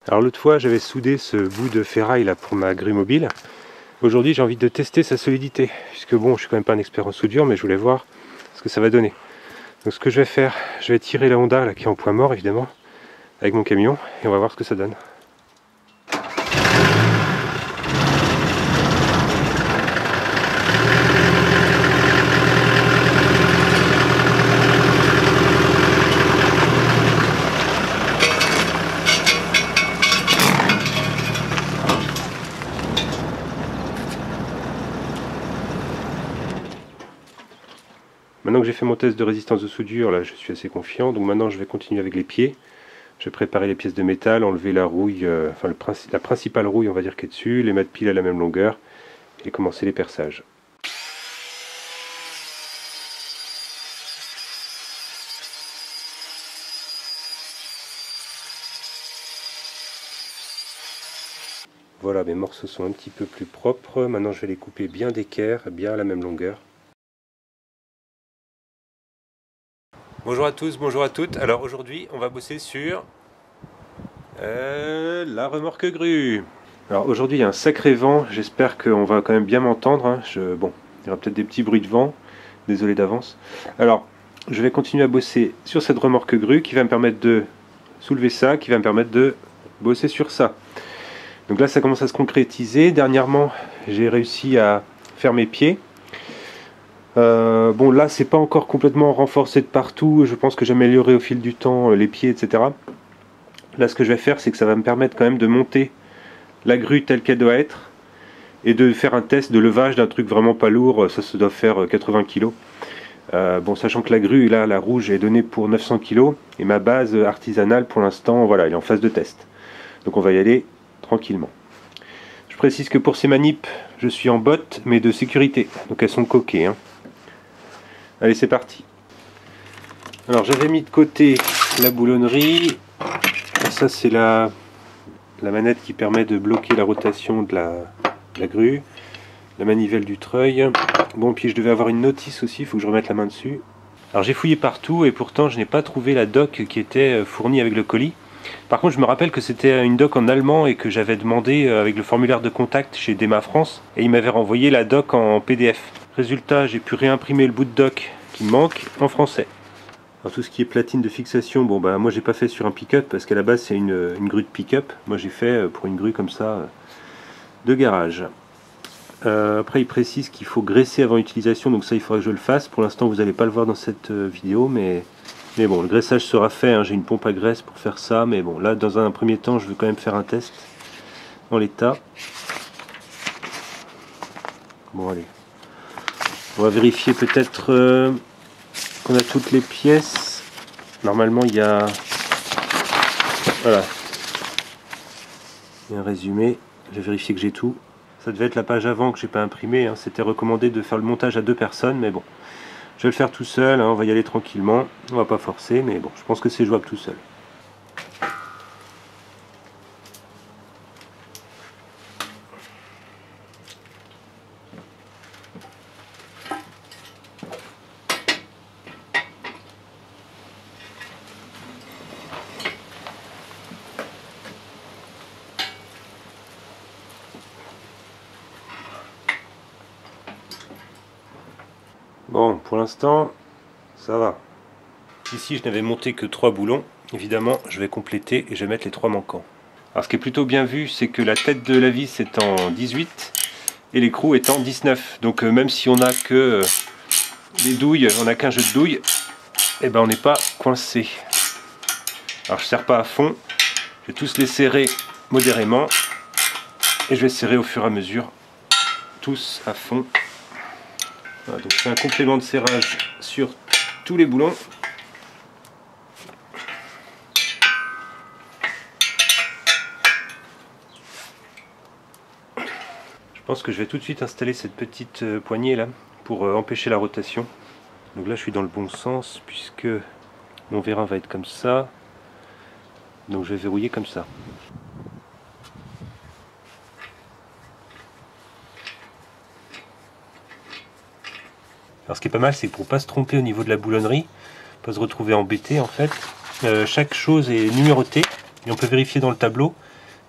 Alors l'autre fois j'avais soudé ce bout de ferraille là pour ma grue mobile. Aujourd'hui j'ai envie de tester sa solidité, puisque bon je suis quand même pas un expert en soudure, mais je voulais voir ce que ça va donner. Donc ce que je vais faire, je vais tirer la Honda là qui est en point mort évidemment, avec mon camion, et on va voir ce que ça donne. Maintenant que j'ai fait mon test de résistance de soudure, là je suis assez confiant, donc maintenant je vais continuer avec les pieds. Je vais préparer les pièces de métal, enlever la rouille, la principale rouille on va dire qui est dessus, les mettre pile à la même longueur et commencer les perçages. Voilà, mes morceaux sont un petit peu plus propres, maintenant je vais les couper bien d'équerre, bien à la même longueur. Bonjour à tous, bonjour à toutes. Alors aujourd'hui, on va bosser sur la remorque grue. Alors aujourd'hui, il y a un sacré vent. J'espère qu'on va quand même bien m'entendre. Hein. Bon, il y aura peut-être des petits bruits de vent. Désolé d'avance. Alors, je vais continuer à bosser sur cette remorque grue qui va me permettre de soulever ça, qui va me permettre de bosser sur ça. Donc là, ça commence à se concrétiser. Dernièrement, j'ai réussi à faire mes pieds. Bon là c'est pas encore complètement renforcé de partout, je pense que j'ai amélioré au fil du temps les pieds, etc. Là ce que je vais faire c'est que ça va me permettre quand même de monter la grue telle qu'elle doit être et de faire un test de levage d'un truc vraiment pas lourd, ça doit faire 80 kg. Bon, sachant que la grue là, la rouge est donnée pour 900 kg et ma base artisanale pour l'instant voilà elle est en phase de test. Donc on va y aller tranquillement. Je précise que pour ces manips je suis en bottes mais de sécurité, donc elles sont coquées hein. Allez, c'est parti. Alors j'avais mis de côté la boulonnerie. Ça c'est la manette qui permet de bloquer la rotation de la grue. La manivelle du treuil. Bon, puis je devais avoir une notice aussi, il faut que je remette la main dessus. Alors j'ai fouillé partout et pourtant je n'ai pas trouvé la doc qui était fournie avec le colis. Par contre je me rappelle que c'était une doc en allemand et que j'avais demandé avec le formulaire de contact chez Dema France. Et il m'avait renvoyé la doc en PDF. Résultat, j'ai pu réimprimer le bout de doc qui me manque en français. Alors tout ce qui est platine de fixation, bon bah moi j'ai pas fait sur un pick-up parce qu'à la base c'est une grue de pick-up. Moi j'ai fait pour une grue comme ça de garage. Après il précise qu'il faut graisser avant utilisation, donc ça il faudra que je le fasse. Pour l'instant vous n'allez pas le voir dans cette vidéo, mais bon le graissage sera fait, hein. J'ai une pompe à graisse pour faire ça, mais bon là dans un premier temps je veux quand même faire un test en l'état. Bon allez. On va vérifier peut-être qu'on a toutes les pièces. Normalement il y a... Voilà. Il y a un résumé. Je vais vérifier que j'ai tout. Ça devait être la page avant que j'ai pas imprimé. Hein. C'était recommandé de faire le montage à 2 personnes, mais bon. Je vais le faire tout seul, hein. On va y aller tranquillement. On va pas forcer, mais bon, je pense que c'est jouable tout seul. Bon, pour l'instant, ça va. Ici, je n'avais monté que 3 boulons. Évidemment, je vais compléter et je vais mettre les 3 manquants. Alors, ce qui est plutôt bien vu, c'est que la tête de la vis est en 18 et l'écrou est en 19. Donc, même si on n'a que des douilles, on n'a qu'un jeu de douilles, et ben on n'est pas coincé. Alors, je ne serre pas à fond. Je vais tous les serrer modérément et je vais serrer au fur et à mesure, tous à fond. Voilà, donc je fais un complément de serrage sur tous les boulons. Je pense que je vais tout de suite installer cette petite poignée là pour empêcher la rotation. Donc là je suis dans le bon sens puisque mon vérin va être comme ça. Donc je vais verrouiller comme ça. Alors ce qui est pas mal, c'est que pour ne pas se tromper au niveau de la boulonnerie, pas se retrouver embêté en fait, chaque chose est numérotée et on peut vérifier dans le tableau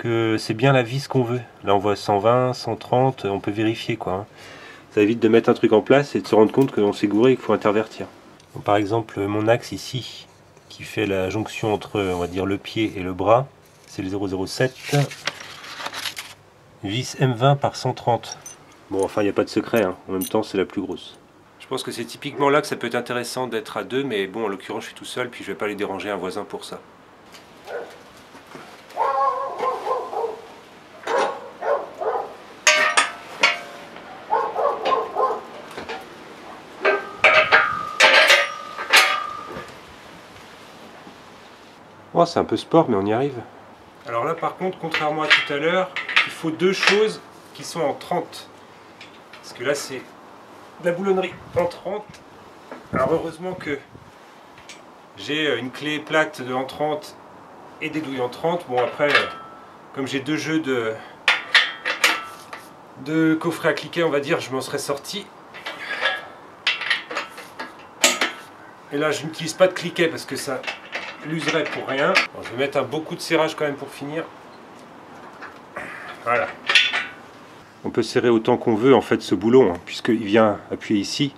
que c'est bien la vis qu'on veut. Là on voit 120, 130, on peut vérifier quoi. Hein. Ça évite de mettre un truc en place et de se rendre compte qu'on s'est gouré et qu'il faut intervertir. Donc, par exemple mon axe ici, qui fait la jonction entre on va dire le pied et le bras, c'est le 007. Vis M20 par 130. Bon enfin il n'y a pas de secret, hein. En même temps c'est la plus grosse. Je pense que c'est typiquement là que ça peut être intéressant d'être à deux, mais bon en l'occurrence je suis tout seul, puis je vais pas aller déranger un voisin pour ça. Oh, c'est un peu sport, mais on y arrive. Alors là, par contre, contrairement à tout à l'heure, il faut deux choses qui sont en 30. Parce que là, c'est de la boulonnerie en 30. Alors heureusement que j'ai une clé plate en 30 et des douilles en 30. Bon, après, comme j'ai deux jeux de coffret à cliquer, on va dire, je m'en serais sorti. Et là, je n'utilise pas de cliquet parce que ça l'userait pour rien. Bon, je vais mettre un beau coup de serrage quand même pour finir. Voilà. On peut serrer autant qu'on veut en fait ce boulon, hein, puisqu'il vient appuyer ici,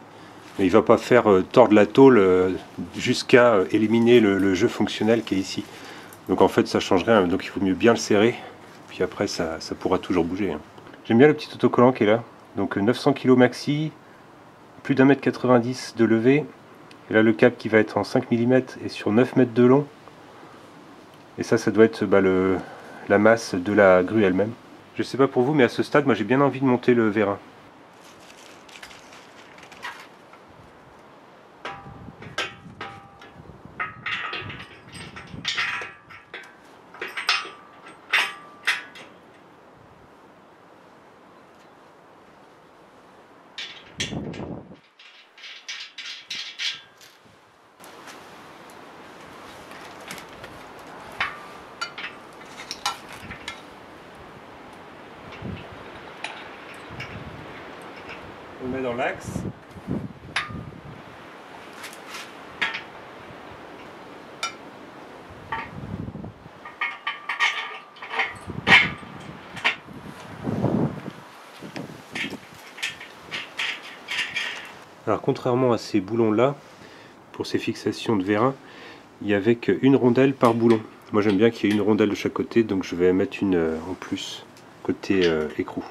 mais il ne va pas faire tordre la tôle jusqu'à éliminer le jeu fonctionnel qui est ici. Donc en fait ça change rien, donc il faut mieux bien le serrer, puis après ça pourra toujours bouger. Hein. J'aime bien le petit autocollant qui est là, donc 900 kg maxi, plus d'1,90 m de levée. Et là le câble qui va être en 5 mm et sur 9 mètres de long. Et ça doit être la masse de la grue elle-même. Je sais pas pour vous, mais à ce stade, moi j'ai bien envie de monter le vérin. On le met dans l'axe. Alors contrairement à ces boulons là, pour ces fixations de vérin, il n'y avait qu'une rondelle par boulon. Moi j'aime bien qu'il y ait une rondelle de chaque côté, donc je vais mettre une en plus côté écrou.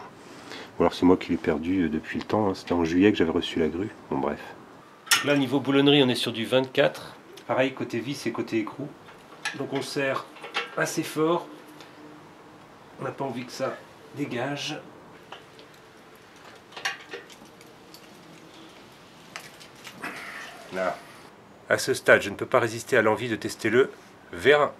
Bon, alors c'est moi qui l'ai perdu depuis le temps, hein. C'était en juillet que j'avais reçu la grue. Bon bref. Donc là niveau boulonnerie on est sur du 24. Pareil côté vis et côté écrou. Donc on serre assez fort. On n'a pas envie que ça dégage. Là. À ce stade, je ne peux pas résister à l'envie de tester le vérin.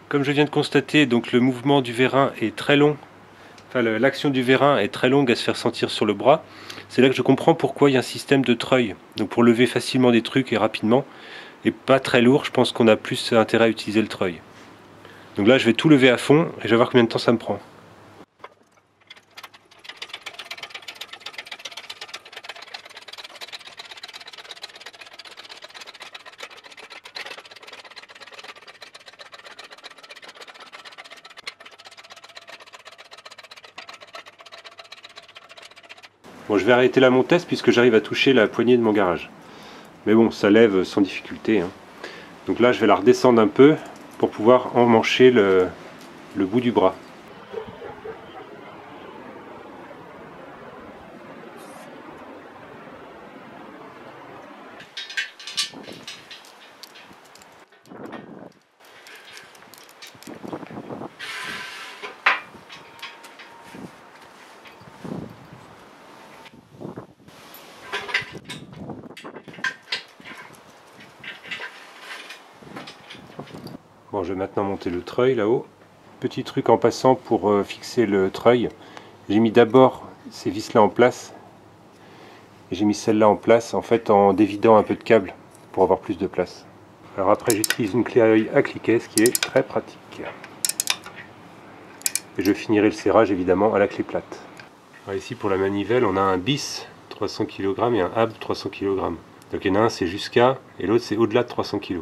Comme je viens de constater, donc le mouvement du vérin est très long. Enfin, l'action du vérin est très longue à se faire sentir sur le bras. C'est là que je comprends pourquoi il y a un système de treuil. Donc pour lever facilement des trucs et rapidement, et pas très lourd, je pense qu'on a plus intérêt à utiliser le treuil. Donc là, je vais tout lever à fond et je vais voir combien de temps ça me prend. Bon, je vais arrêter là mon test puisque j'arrive à toucher la poignée de mon garage. Mais bon, ça lève sans difficulté. Hein. Donc là, je vais la redescendre un peu pour pouvoir emmancher le bout du bras. Bon, je vais maintenant monter le treuil là-haut. Petit truc en passant pour fixer le treuil. J'ai mis d'abord ces vis là en place. Et j'ai mis celle-là en place en fait en dévidant un peu de câble pour avoir plus de place. Alors après j'utilise une clé à œil à cliquet, ce qui est très pratique. Et je finirai le serrage évidemment à la clé plate. Alors ici pour la manivelle on a un bis 300 kg et un hab 300 kg. Donc il y en a un c'est jusqu'à et l'autre c'est au-delà de 300 kg.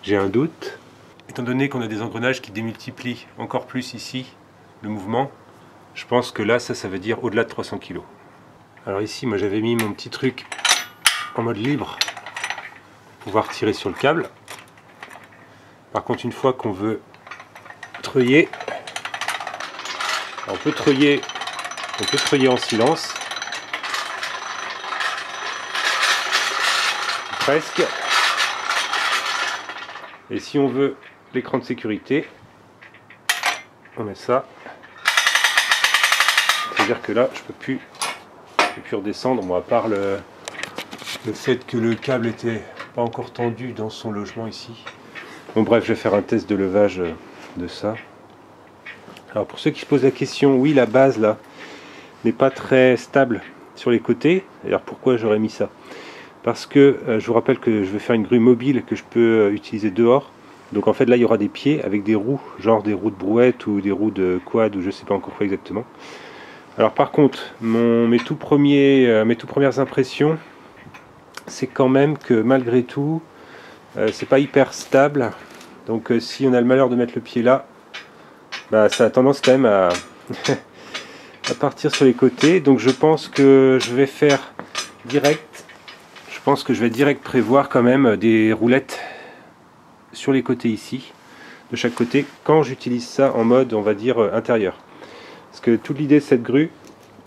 J'ai un doute. Étant donné qu'on a des engrenages qui démultiplient encore plus ici le mouvement, je pense que là ça veut dire au-delà de 300 kg. Alors ici moi j'avais mis mon petit truc en mode libre pour pouvoir tirer sur le câble. Par contre une fois qu'on veut treuiller, on peut treuiller en silence. Presque. Et si on veut l'écran de sécurité, on met ça. C'est-à-dire que là, je peux plus redescendre, bon, à part le fait que le câble était pas encore tendu dans son logement ici. Bon bref, je vais faire un test de levage de ça. Alors pour ceux qui se posent la question, oui la base là n'est pas très stable sur les côtés. D'ailleurs pourquoi j'aurais mis ça? Parce que je vous rappelle que je vais faire une grue mobile que je peux utiliser dehors. Donc en fait là il y aura des pieds avec des roues, genre des roues de brouette ou des roues de quad ou je sais pas encore quoi exactement. Alors par contre, mes tout premières impressions, c'est quand même que malgré tout, c'est pas hyper stable. Donc si on a le malheur de mettre le pied là, bah, ça a tendance quand même à partir sur les côtés. Donc je pense que je vais faire direct. Je pense que je vais direct prévoir quand même des roulettes sur les côtés ici, de chaque côté, quand j'utilise ça en mode, on va dire, intérieur. Parce que toute l'idée de cette grue,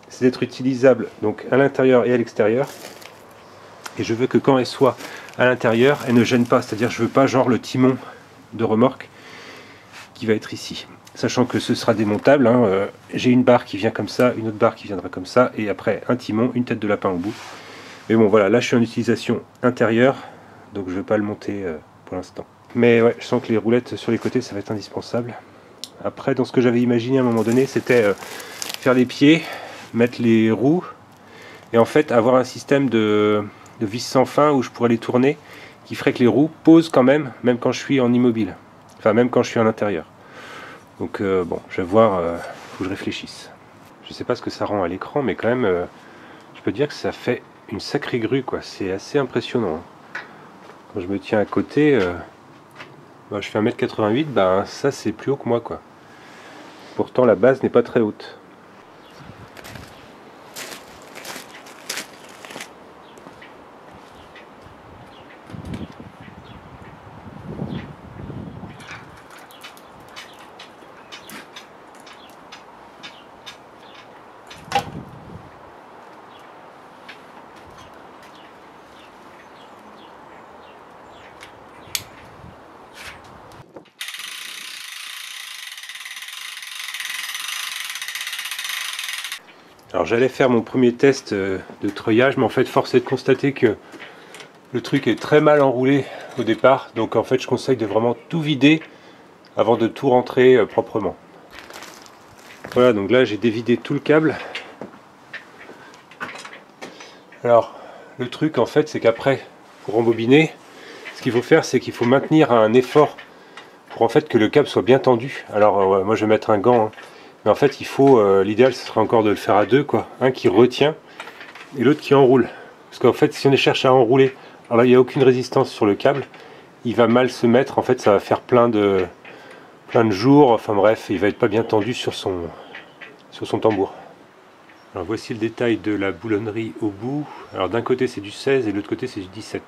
c'est d'être utilisable donc à l'intérieur et à l'extérieur. Et je veux que quand elle soit à l'intérieur, elle ne gêne pas. C'est-à-dire je veux pas genre le timon de remorque qui va être ici. Sachant que ce sera démontable, hein, j'ai une barre qui vient comme ça, une autre barre qui viendra comme ça, et après un timon, une tête de lapin au bout. Mais bon voilà, là je suis en utilisation intérieure, donc je ne vais pas le monter pour l'instant. Mais ouais, je sens que les roulettes sur les côtés ça va être indispensable. Après, dans ce que j'avais imaginé à un moment donné, c'était faire les pieds, mettre les roues, et en fait avoir un système de vis sans fin où je pourrais les tourner, qui ferait que les roues posent quand même quand je suis en immobile. Enfin, même quand je suis en intérieur. Donc bon, je vais voir, faut que je réfléchisse. Je sais pas ce que ça rend à l'écran, mais quand même, je peux dire que ça fait une sacrée grue, quoi. C'est assez impressionnant. Hein. Quand je me tiens à côté, bah, je fais 1m88, bah, ça c'est plus haut que moi, quoi. Pourtant la base n'est pas très haute. Alors j'allais faire mon premier test de treuillage, mais en fait force est de constater que le truc est très mal enroulé au départ, donc en fait je conseille de vraiment tout vider avant de tout rentrer proprement. Voilà, donc là j'ai dévidé tout le câble. Alors le truc en fait c'est qu'après pour rembobiner, ce qu'il faut faire c'est qu'il faut maintenir un effort pour en fait que le câble soit bien tendu. Alors moi je vais mettre un gant, hein. Mais en fait il faut, l'idéal ce serait encore de le faire à deux, quoi. Un qui retient et l'autre qui enroule. Parce qu'en fait si on cherche à enrouler, alors là il n'y a aucune résistance sur le câble, il va mal se mettre, en fait ça va faire plein de jours, enfin bref, il va être pas bien tendu sur son tambour. Alors voici le détail de la boulonnerie au bout. Alors d'un côté c'est du 16 et de l'autre côté c'est du 17.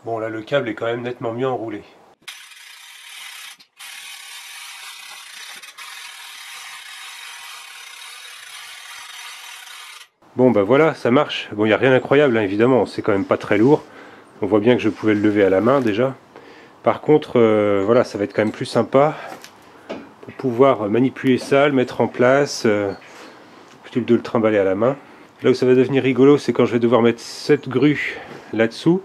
Bon là le câble est quand même nettement mieux enroulé. Bon bah voilà, ça marche. Bon, il n'y a rien d'incroyable, hein, évidemment, c'est quand même pas très lourd. On voit bien que je pouvais le lever à la main déjà. Par contre, voilà, ça va être quand même plus sympa pour pouvoir manipuler ça, le mettre en place, plutôt que de le trimballer à la main. Là où ça va devenir rigolo, c'est quand je vais devoir mettre cette grue là-dessous.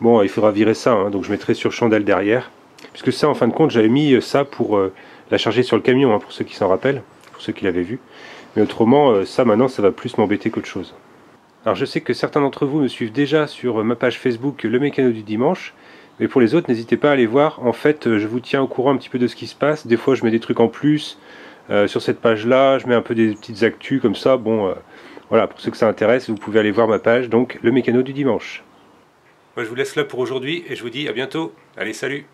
Bon, il faudra virer ça, hein, donc je mettrai sur chandelle derrière. Puisque ça, en fin de compte, j'avais mis ça pour la charger sur le camion, hein, pour ceux qui s'en rappellent, pour ceux qui l'avaient vu. Mais autrement, ça maintenant, ça va plus m'embêter qu'autre chose. Alors je sais que certains d'entre vous me suivent déjà sur ma page Facebook Le Mécano du Dimanche. Mais pour les autres, n'hésitez pas à aller voir. En fait, je vous tiens au courant un petit peu de ce qui se passe. Des fois, je mets des trucs en plus sur cette page-là. Je mets un peu des petites actus comme ça. Bon, voilà, pour ceux que ça intéresse, vous pouvez aller voir ma page, donc le mécano du dimanche. Moi, je vous laisse là pour aujourd'hui et je vous dis à bientôt. Allez, salut!